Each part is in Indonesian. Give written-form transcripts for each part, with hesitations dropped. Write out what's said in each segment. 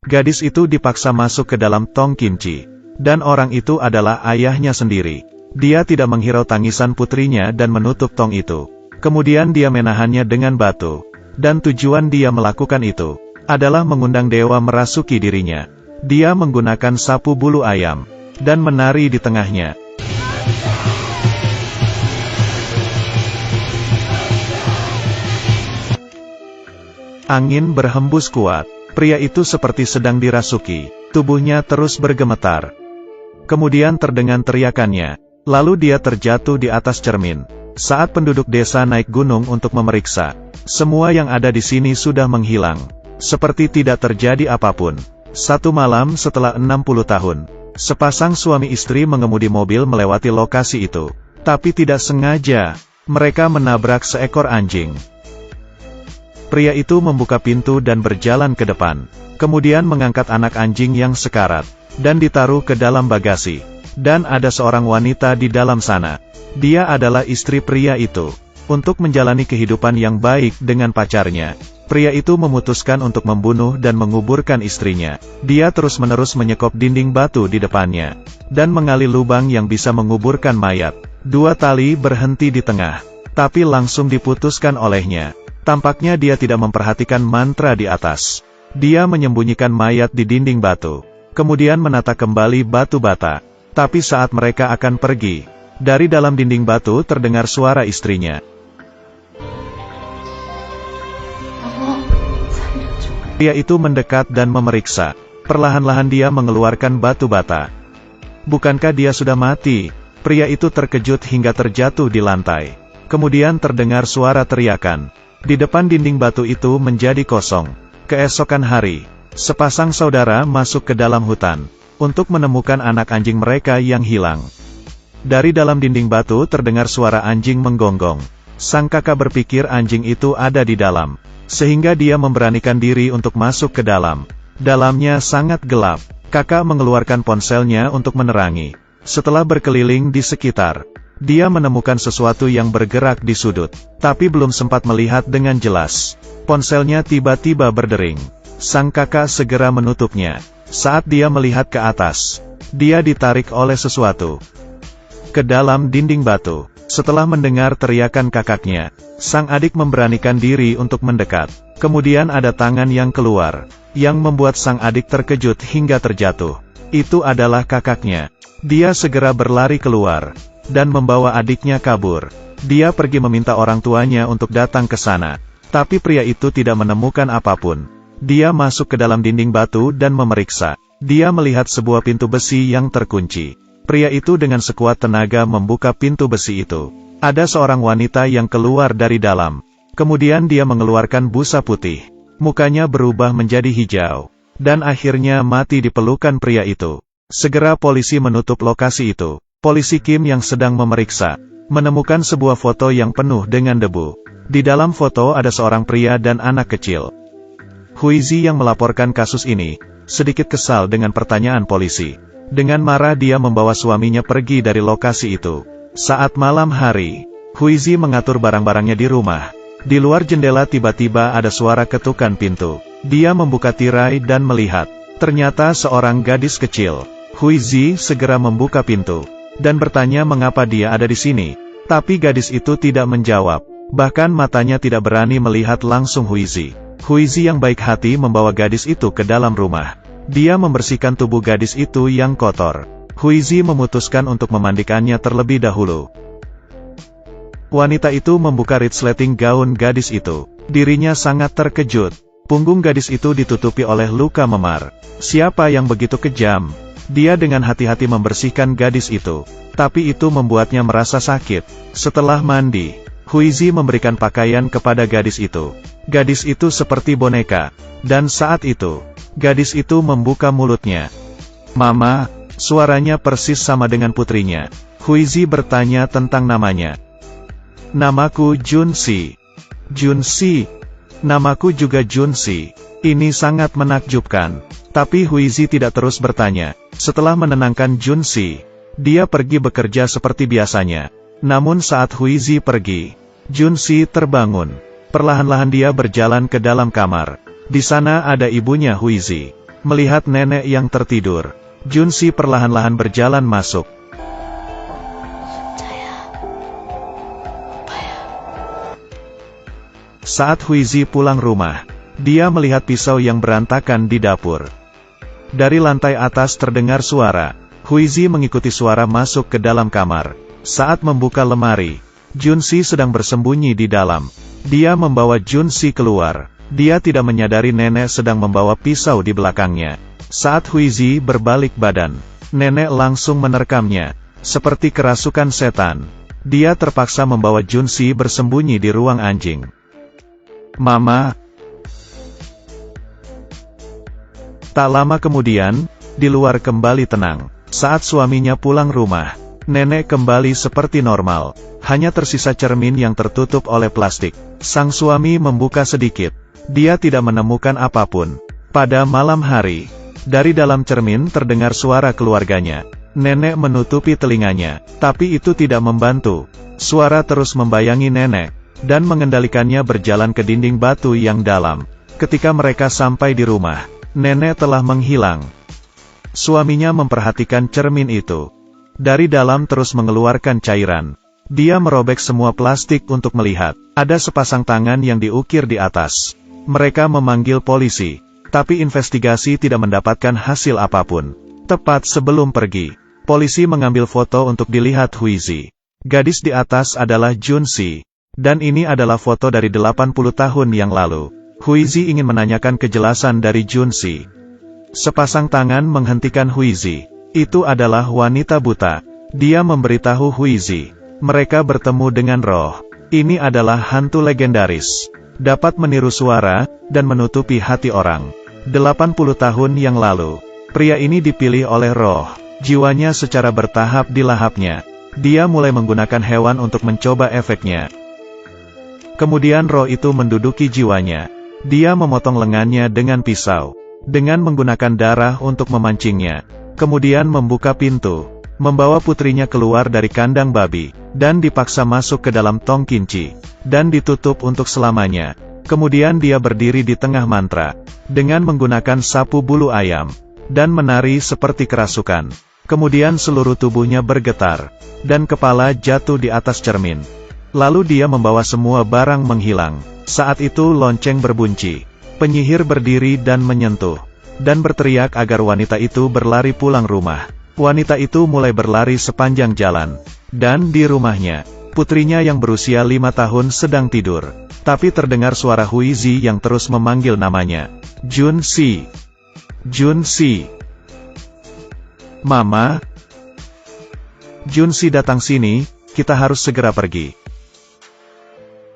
Gadis itu dipaksa masuk ke dalam tong kimchi. Dan orang itu adalah ayahnya sendiri. Dia tidak menghirau tangisan putrinya dan menutup tong itu. Kemudian dia menahannya dengan batu. Dan tujuan dia melakukan itu adalah mengundang dewa merasuki dirinya. Dia menggunakan sapu bulu ayam dan menari di tengahnya. Angin berhembus kuat. Pria itu seperti sedang dirasuki. Tubuhnya terus bergemetar. Kemudian terdengar teriakannya. Lalu dia terjatuh di atas cermin. Saat penduduk desa naik gunung untuk memeriksa, semua yang ada di sini sudah menghilang. Seperti tidak terjadi apapun. Satu malam setelah 60 tahun, sepasang suami istri mengemudi mobil melewati lokasi itu. Tapi tidak sengaja, mereka menabrak seekor anjing. Pria itu membuka pintu dan berjalan ke depan. Kemudian mengangkat anak anjing yang sekarat, dan ditaruh ke dalam bagasi. Dan ada seorang wanita di dalam sana. Dia adalah istri pria itu. Untuk menjalani kehidupan yang baik dengan pacarnya, pria itu memutuskan untuk membunuh dan menguburkan istrinya. Dia terus-menerus menyekop dinding batu di depannya, dan mengali lubang yang bisa menguburkan mayat. Dua tali berhenti di tengah, tapi langsung diputuskan olehnya. Tampaknya dia tidak memperhatikan mantra di atas. Dia menyembunyikan mayat di dinding batu, kemudian menata kembali batu bata. Tapi saat mereka akan pergi, dari dalam dinding batu terdengar suara istrinya. Pria itu mendekat dan memeriksa. Perlahan-lahan dia mengeluarkan batu bata. Bukankah dia sudah mati? Pria itu terkejut hingga terjatuh di lantai. Kemudian terdengar suara teriakan. Di depan dinding batu itu menjadi kosong. Keesokan hari, sepasang saudara masuk ke dalam hutan untuk menemukan anak anjing mereka yang hilang. Dari dalam dinding batu terdengar suara anjing menggonggong. Sang kakak berpikir anjing itu ada di dalam, sehingga dia memberanikan diri untuk masuk ke dalam. Dalamnya sangat gelap. Kakak mengeluarkan ponselnya untuk menerangi. Setelah berkeliling di sekitar, dia menemukan sesuatu yang bergerak di sudut, tapi belum sempat melihat dengan jelas. Ponselnya tiba-tiba berdering. Sang kakak segera menutupnya. Saat dia melihat ke atas, dia ditarik oleh sesuatu ke dalam dinding batu. Setelah mendengar teriakan kakaknya, sang adik memberanikan diri untuk mendekat. Kemudian ada tangan yang keluar, yang membuat sang adik terkejut hingga terjatuh. Itu adalah kakaknya. Dia segera berlari keluar dan membawa adiknya kabur. Dia pergi meminta orang tuanya untuk datang ke sana. Tapi pria itu tidak menemukan apapun. Dia masuk ke dalam dinding batu dan memeriksa. Dia melihat sebuah pintu besi yang terkunci. Pria itu dengan sekuat tenaga membuka pintu besi itu. Ada seorang wanita yang keluar dari dalam. Kemudian dia mengeluarkan busa putih. Mukanya berubah menjadi hijau. Dan akhirnya mati di pelukan pria itu. Segera polisi menutup lokasi itu. Polisi Kim yang sedang memeriksa menemukan sebuah foto yang penuh dengan debu. Di dalam foto ada seorang pria dan anak kecil. Huizi yang melaporkan kasus ini sedikit kesal dengan pertanyaan polisi. Dengan marah dia membawa suaminya pergi dari lokasi itu. Saat malam hari, Huizi mengatur barang-barangnya di rumah. Di luar jendela tiba-tiba ada suara ketukan pintu. Dia membuka tirai dan melihat. Ternyata seorang gadis kecil. Huizi segera membuka pintu dan bertanya mengapa dia ada di sini. Tapi gadis itu tidak menjawab. Bahkan matanya tidak berani melihat langsung Huizi. Huizi yang baik hati membawa gadis itu ke dalam rumah. Dia membersihkan tubuh gadis itu yang kotor. Huizi memutuskan untuk memandikannya terlebih dahulu. Wanita itu membuka resleting gaun gadis itu. Dirinya sangat terkejut. Punggung gadis itu ditutupi oleh luka memar. Siapa yang begitu kejam? Dia dengan hati-hati membersihkan gadis itu. Tapi itu membuatnya merasa sakit. Setelah mandi, Huizi memberikan pakaian kepada gadis itu. Gadis itu seperti boneka. Dan saat itu, gadis itu membuka mulutnya. "Mama," suaranya persis sama dengan putrinya. Huizi bertanya tentang namanya. "Namaku Junsi." "Junsi? Namaku juga Junsi." Ini sangat menakjubkan. Tapi Huizi tidak terus bertanya. Setelah menenangkan Junsi, dia pergi bekerja seperti biasanya. Namun saat Huizi pergi, Junsi terbangun. Perlahan-lahan dia berjalan ke dalam kamar. Di sana ada ibunya Huizi. Melihat nenek yang tertidur, Junsi perlahan-lahan berjalan masuk. Saat Huizi pulang rumah, dia melihat pisau yang berantakan di dapur. Dari lantai atas terdengar suara. Huizi mengikuti suara masuk ke dalam kamar. Saat membuka lemari, Junsi sedang bersembunyi di dalam. Dia membawa Junsi keluar. Dia tidak menyadari nenek sedang membawa pisau di belakangnya. Saat Huizi berbalik badan, nenek langsung menerkamnya. Seperti kerasukan setan, dia terpaksa membawa Junsi bersembunyi di ruang anjing. "Mama." Tak lama kemudian, di luar kembali tenang. Saat suaminya pulang rumah, nenek kembali seperti normal. Hanya tersisa cermin yang tertutup oleh plastik. Sang suami membuka sedikit. Dia tidak menemukan apapun. Pada malam hari, dari dalam cermin terdengar suara keluarganya. Nenek menutupi telinganya, tapi itu tidak membantu. Suara terus membayangi nenek, dan mengendalikannya berjalan ke dinding batu yang dalam. Ketika mereka sampai di rumah, nenek telah menghilang. Suaminya memperhatikan cermin itu. Dari dalam terus mengeluarkan cairan. Dia merobek semua plastik untuk melihat. Ada sepasang tangan yang diukir di atas. Mereka memanggil polisi, tapi investigasi tidak mendapatkan hasil apapun. Tepat sebelum pergi, polisi mengambil foto untuk dilihat Huizi. Gadis di atas adalah Junsi, dan ini adalah foto dari 80 tahun yang lalu. Huizi ingin menanyakan kejelasan dari Junsi. Sepasang tangan menghentikan Huizi. Itu adalah wanita buta. Dia memberitahu Huizi, mereka bertemu dengan roh. Ini adalah hantu legendaris. Dapat meniru suara, dan menutupi hati orang. 80 tahun yang lalu, pria ini dipilih oleh roh. Jiwanya secara bertahap dilahapnya. Dia mulai menggunakan hewan untuk mencoba efeknya. Kemudian roh itu menduduki jiwanya. Dia memotong lengannya dengan pisau. Dengan menggunakan darah untuk memancingnya. Kemudian membuka pintu. Membawa putrinya keluar dari kandang babi, dan dipaksa masuk ke dalam tong kinci, dan ditutup untuk selamanya. Kemudian dia berdiri di tengah mantra, dengan menggunakan sapu bulu ayam, dan menari seperti kerasukan. Kemudian seluruh tubuhnya bergetar, dan kepala jatuh di atas cermin. Lalu dia membawa semua barang menghilang. Saat itu lonceng berbunyi. Penyihir berdiri dan menyentuh, dan berteriak agar wanita itu berlari pulang rumah. Wanita itu mulai berlari sepanjang jalan. Dan di rumahnya, putrinya yang berusia 5 tahun sedang tidur. Tapi terdengar suara Huizi yang terus memanggil namanya. Junsi. Junsi. Mama. Junsi datang sini, kita harus segera pergi.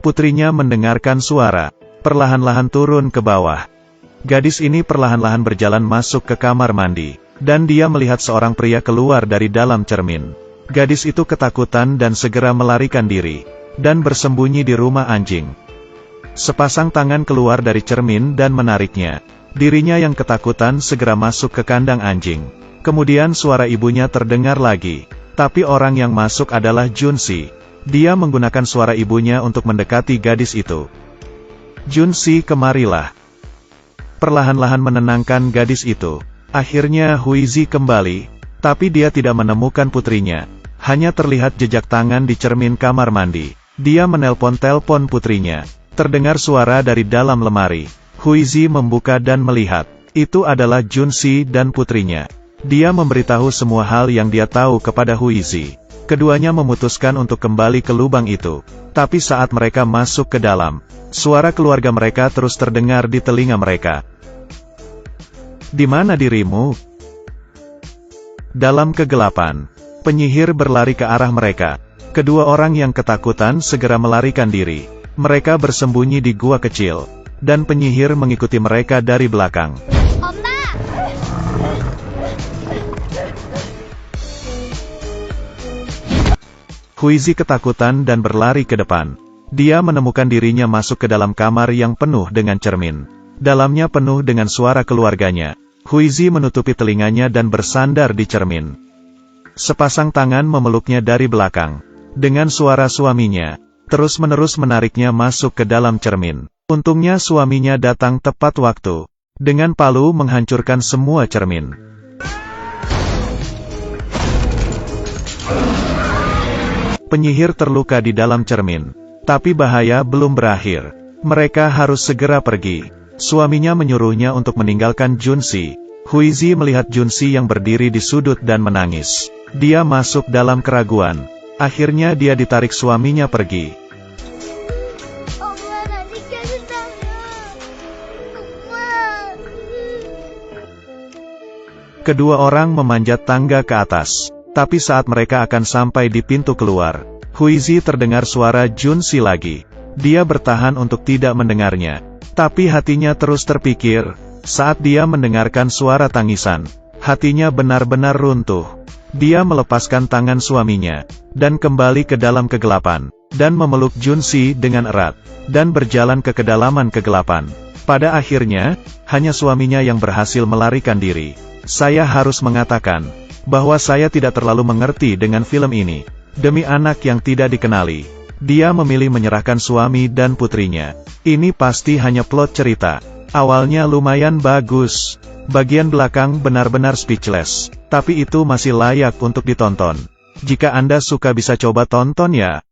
Putrinya mendengarkan suara. Perlahan-lahan turun ke bawah. Gadis ini perlahan-lahan berjalan masuk ke kamar mandi. Dan dia melihat seorang pria keluar dari dalam cermin. Gadis itu ketakutan dan segera melarikan diri, dan bersembunyi di rumah anjing. Sepasang tangan keluar dari cermin dan menariknya. Dirinya yang ketakutan segera masuk ke kandang anjing. Kemudian suara ibunya terdengar lagi. Tapi orang yang masuk adalah Junsi. Dia menggunakan suara ibunya untuk mendekati gadis itu. Junsi, kemarilah. Perlahan-lahan menenangkan gadis itu. Akhirnya Huizi kembali, tapi dia tidak menemukan putrinya. Hanya terlihat jejak tangan di cermin kamar mandi. Dia menelpon telepon putrinya. Terdengar suara dari dalam lemari. Huizi membuka dan melihat. Itu adalah Junsi dan putrinya. Dia memberitahu semua hal yang dia tahu kepada Huizi. Keduanya memutuskan untuk kembali ke lubang itu. Tapi saat mereka masuk ke dalam, suara keluarga mereka terus terdengar di telinga mereka. Di mana dirimu? Dalam kegelapan, penyihir berlari ke arah mereka. Kedua orang yang ketakutan segera melarikan diri. Mereka bersembunyi di gua kecil, dan penyihir mengikuti mereka dari belakang. Huizi ketakutan dan berlari ke depan. Dia menemukan dirinya masuk ke dalam kamar yang penuh dengan cermin. Dalamnya penuh dengan suara keluarganya. Huizi menutupi telinganya dan bersandar di cermin. Sepasang tangan memeluknya dari belakang. Dengan suara suaminya, terus-menerus menariknya masuk ke dalam cermin. Untungnya suaminya datang tepat waktu. dengan palu menghancurkan semua cermin. Penyihir terluka di dalam cermin. Tapi bahaya belum berakhir. Mereka harus segera pergi. Suaminya menyuruhnya untuk meninggalkan Junsi. Huizi melihat Junsi yang berdiri di sudut dan menangis. Dia masuk dalam keraguan. Akhirnya dia ditarik suaminya pergi. Kedua orang memanjat tangga ke atas. Tapi saat mereka akan sampai di pintu keluar, Huizi terdengar suara Junsi lagi. Dia bertahan untuk tidak mendengarnya. Tapi hatinya terus terpikir. Saat dia mendengarkan suara tangisan, hatinya benar-benar runtuh. Dia melepaskan tangan suaminya, dan kembali ke dalam kegelapan, dan memeluk Junsi dengan erat, dan berjalan ke kedalaman kegelapan. Pada akhirnya, hanya suaminya yang berhasil melarikan diri. Saya harus mengatakan bahwa saya tidak terlalu mengerti dengan film ini. Demi anak yang tidak dikenali, dia memilih menyerahkan suami dan putrinya. Ini pasti hanya plot cerita. Awalnya lumayan bagus. Bagian belakang benar-benar speechless. Tapi itu masih layak untuk ditonton. Jika Anda suka bisa coba tonton ya.